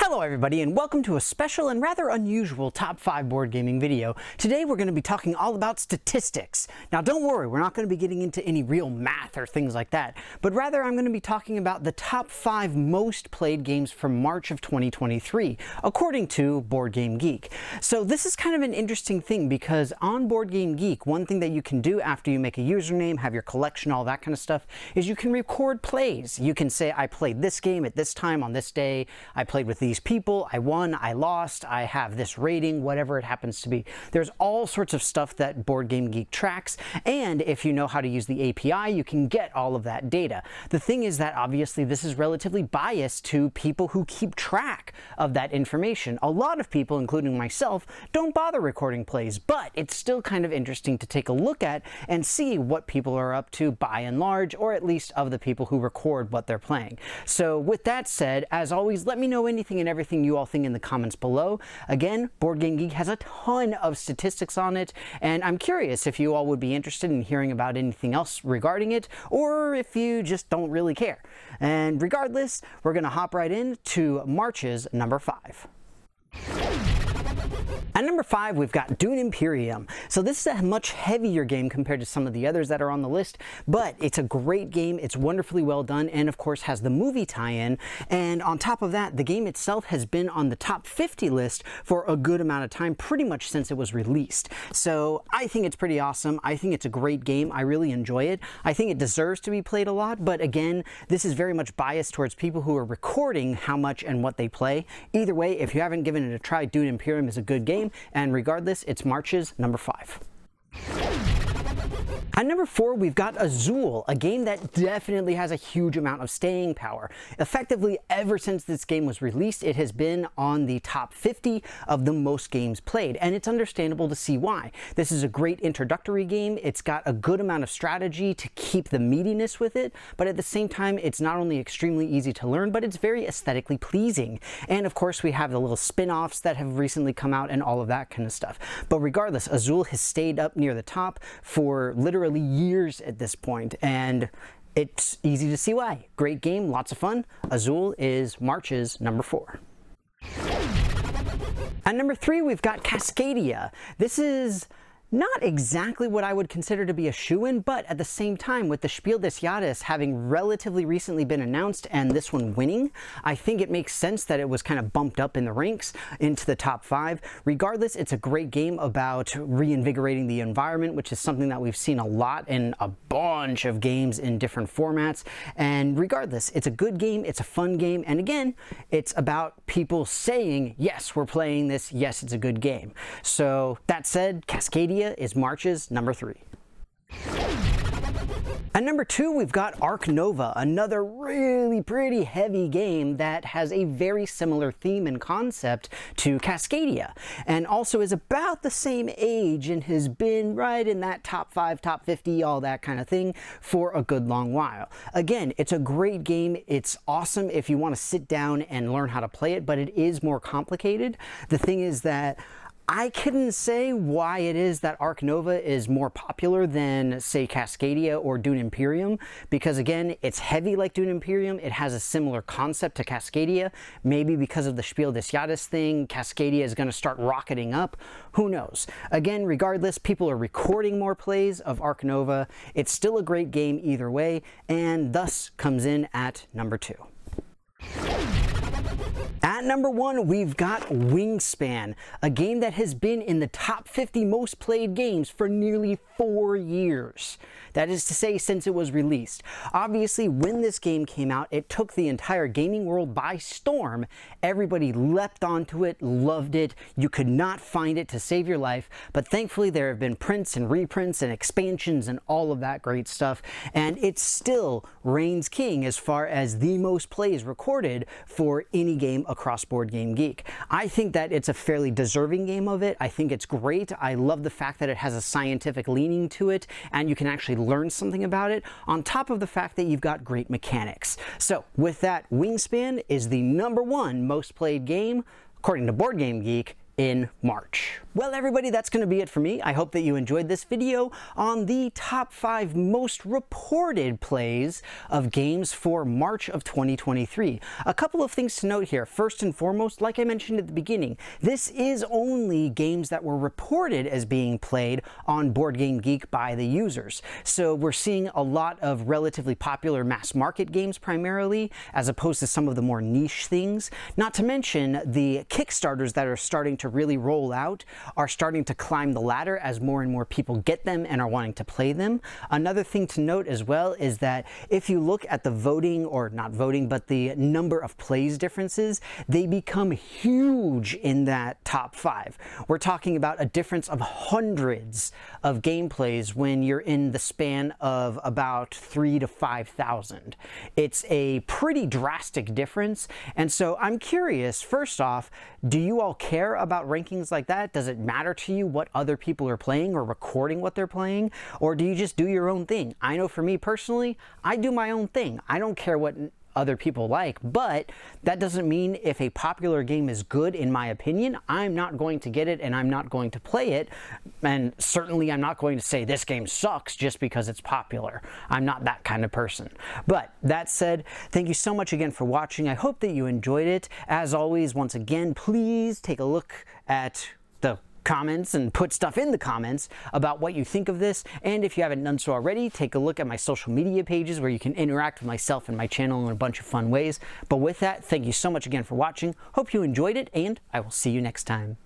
Hello everybody, and welcome to a special and rather unusual top 5 board gaming video. Today we're going to be talking all about statistics. Now don't worry, we're not going to be getting into any real math or things like that, but rather I'm going to be talking about the top 5 most played games from March of 2023, according to BoardGameGeek. So this is kind of an interesting thing because on BoardGameGeek, one thing that you can do after you make a username, have your collection, all that kind of stuff, is you can record plays. You can say, I played this game at this time on this day, I played with these people, I won, I lost, I have this rating, whatever it happens to be. There's all sorts of stuff that BoardGameGeek tracks, and if you know how to use the API, you can get all of that data. The thing is that obviously this is relatively biased to people who keep track of that information. A lot of people, including myself, don't bother recording plays, but it's still kind of interesting to take a look at and see what people are up to by and large, or at least of the people who record what they're playing. So with that said, as always, let me know anything and everything you all think in the comments below. Again, BoardGameGeek has a ton of statistics on it, and I'm curious if you all would be interested in hearing about anything else regarding it, or if you just don't really care. And regardless, we're going to hop right into March's number 5. At number 5, we've got Dune Imperium. So this is a much heavier game compared to some of the others that are on the list, but it's a great game, it's wonderfully well done, and of course has the movie tie-in. And on top of that, the game itself has been on the top 50 list for a good amount of time, pretty much since it was released. So I think it's pretty awesome. I think it's a great game. I really enjoy it. I think it deserves to be played a lot, but again, this is very much biased towards people who are recording how much and what they play. Either way, if you haven't given it a try, Dune Imperium is a good game, and regardless, it's March's number 5. At number 4, we've got Azul, a game that definitely has a huge amount of staying power. Effectively, ever since this game was released, it has been on the top 50 of the most games played, and it's understandable to see why. This is a great introductory game. It's got a good amount of strategy to keep the meatiness with it, but at the same time, it's not only extremely easy to learn, but it's very aesthetically pleasing. And of course, we have the little spin-offs that have recently come out and all of that kind of stuff. But regardless, Azul has stayed up near the top for literally years at this point, and it's easy to see why. Great game, lots of fun. Azul is March's number 4. At number 3, we've got Cascadia. This is not exactly what I would consider to be a shoo-in, but at the same time, with the Spiel des Jahres having relatively recently been announced and this one winning, I think it makes sense that it was kind of bumped up in the ranks into the top 5. Regardless, it's a great game about reinvigorating the environment, which is something that we've seen a lot in a bunch of games in different formats. And regardless, it's a good game, it's a fun game, and again, it's about people saying, yes, we're playing this, yes, it's a good game. So that said, Cascadia is March's number 3. At number 2, we've got Ark Nova, another really pretty heavy game that has a very similar theme and concept to Cascadia, and also is about the same age and has been right in that top 5, top 50, all that kind of thing for a good long while. Again, it's a great game. It's awesome if you want to sit down and learn how to play it, but it is more complicated. The thing is that I couldn't say why it is that Ark Nova is more popular than, say, Cascadia or Dune Imperium, because again, it's heavy like Dune Imperium. It has a similar concept to Cascadia. Maybe because of the Spiel des Jahres thing, Cascadia is going to start rocketing up. Who knows? Again, regardless, people are recording more plays of Ark Nova. It's still a great game either way, and thus comes in at number 2. At number 1, we've got Wingspan, a game that has been in the top 50 most played games for nearly 4 years. That is to say, since it was released. Obviously, when this game came out, it took the entire gaming world by storm. Everybody leapt onto it, loved it. You could not find it to save your life, but thankfully there have been prints and reprints and expansions and all of that great stuff, and it still reigns king as far as the most plays recorded for any game across BoardGameGeek. I think that it's a fairly deserving game of it. I think it's great. I love the fact that it has a scientific leaning to it, and you can actually learn something about it, on top of the fact that you've got great mechanics. So with that, Wingspan is the number 1 most played game, according to BoardGameGeek, in March. Well, everybody, that's going to be it for me. I hope that you enjoyed this video on the top 5 most reported plays of games for March of 2023. A couple of things to note here. First and foremost, like I mentioned at the beginning, this is only games that were reported as being played on BoardGameGeek by the users. So we're seeing a lot of relatively popular mass market games primarily, as opposed to some of the more niche things. Not to mention the Kickstarters that are starting to really roll out are starting to climb the ladder as more and more people get them and are wanting to play them. Another thing to note as well is that if you look at the voting, or not voting, but the number of plays differences, they become huge in that top 5. We're talking about a difference of hundreds of gameplays when you're in the span of about 3,000 to 5,000. It's a pretty drastic difference, and so I'm curious, first off, do you all care about rankings like that? Does it matter to you what other people are playing or recording what they're playing? Or do you just do your own thing? I know for me personally, I do my own thing. I don't care what other people like, but that doesn't mean if a popular game is good, in my opinion, I'm not going to get it and I'm not going to play it. And certainly I'm not going to say this game sucks just because it's popular. I'm not that kind of person. But that said, thank you so much again for watching. I hope that you enjoyed it. As always, once again, please take a look at the comments and put stuff in the comments about what you think of this. And if you haven't done so already, take a look at my social media pages where you can interact with myself and my channel in a bunch of fun ways. But with that, thank you so much again for watching. Hope you enjoyed it, and I will see you next time.